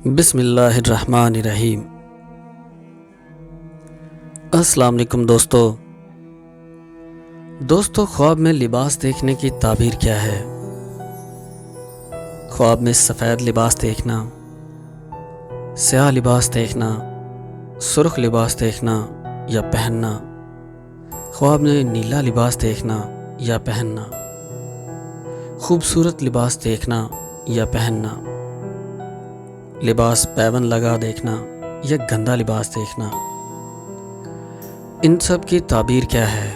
بسم اللہ الرحمن الرحیم۔ السلام علیکم دوستو خواب میں لباس دیکھنے کی تعبیر کیا ہے؟ خواب میں سفید لباس دیکھنا، سیاہ لباس دیکھنا، سرخ لباس دیکھنا یا پہننا، خواب میں نیلا لباس دیکھنا یا پہننا، خوبصورت لباس دیکھنا یا پہننا، لباس پیون لگا دیکھنا یا گندا لباس دیکھنا، ان سب کی تعبیر کیا ہے؟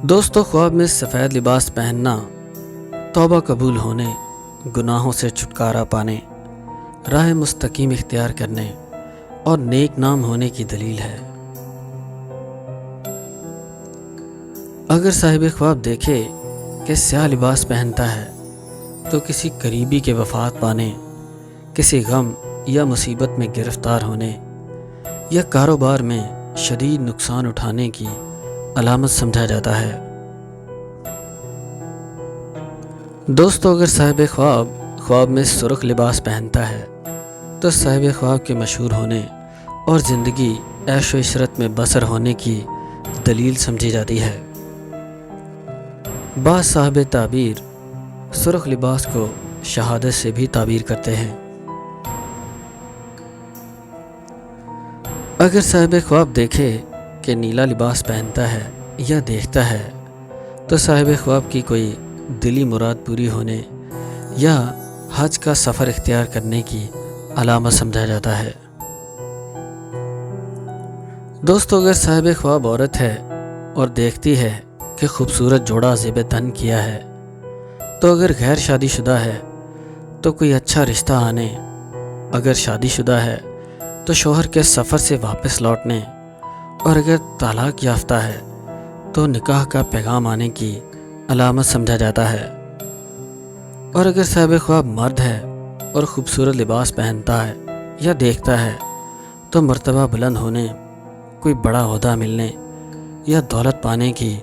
دوستو خواب میں سفید لباس پہننا توبہ قبول ہونے، گناہوں سے چھٹکارا پانے، راہ مستقیم اختیار کرنے اور نیک نام ہونے کی دلیل ہے۔ اگر صاحب خواب دیکھے کہ سیاہ لباس پہنتا ہے تو کسی قریبی کے وفات پانے، کسی غم یا مصیبت میں گرفتار ہونے یا کاروبار میں شدید نقصان اٹھانے کی علامت سمجھا جاتا ہے۔ دوستو اگر صاحب خواب میں سرخ لباس پہنتا ہے تو صاحب خواب کے مشہور ہونے اور زندگی عیش و عشرت میں بسر ہونے کی دلیل سمجھی جاتی ہے۔ بعض صاحب تعبیر سرخ لباس کو شہادت سے بھی تعبیر کرتے ہیں۔ اگر صاحب خواب دیکھے کہ نیلا لباس پہنتا ہے یا دیکھتا ہے تو صاحب خواب کی کوئی دلی مراد پوری ہونے یا حج کا سفر اختیار کرنے کی علامت سمجھا جاتا ہے۔ دوستو اگر صاحب خواب عورت ہے اور دیکھتی ہے کہ خوبصورت جوڑا زیب تن کیا ہے تو اگر غیر شادی شدہ ہے تو کوئی اچھا رشتہ آنے، اگر شادی شدہ ہے تو شوہر کے سفر سے واپس لوٹنے، اور اگر طلاق یافتہ ہے تو نکاح کا پیغام آنے کی علامت سمجھا جاتا ہے۔ اور اگر صاحب خواب مرد ہے اور خوبصورت لباس پہنتا ہے یا دیکھتا ہے تو مرتبہ بلند ہونے، کوئی بڑا عہدہ ملنے یا دولت پانے کی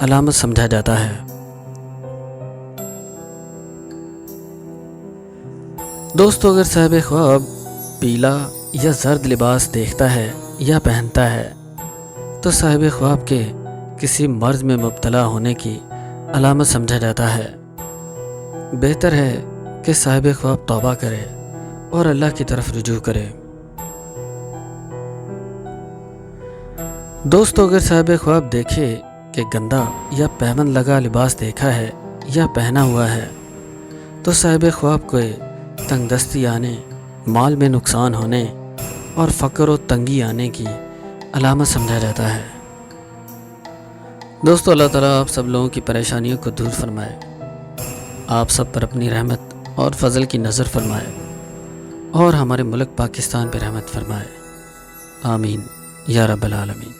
علامت سمجھا جاتا ہے۔ دوستو اگر صاحب خواب پیلا یا زرد لباس دیکھتا ہے یا پہنتا ہے تو صاحب خواب کے کسی مرض میں مبتلا ہونے کی علامت سمجھا جاتا ہے۔ بہتر ہے کہ صاحب خواب توبہ کرے اور اللہ کی طرف رجوع کرے۔ دوستو اگر صاحب خواب دیکھے کہ گندا یا پیون لگا لباس دیکھا ہے یا پہنا ہوا ہے تو صاحب خواب کو تنگ دستی آنے، مال میں نقصان ہونے اور فقر و تنگی آنے کی علامت سمجھا جاتا ہے۔ دوستو اللہ تعالیٰ آپ سب لوگوں کی پریشانیوں کو دور فرمائے، آپ سب پر اپنی رحمت اور فضل کی نظر فرمائے اور ہمارے ملک پاکستان پہ رحمت فرمائے، آمین یا رب العالمین۔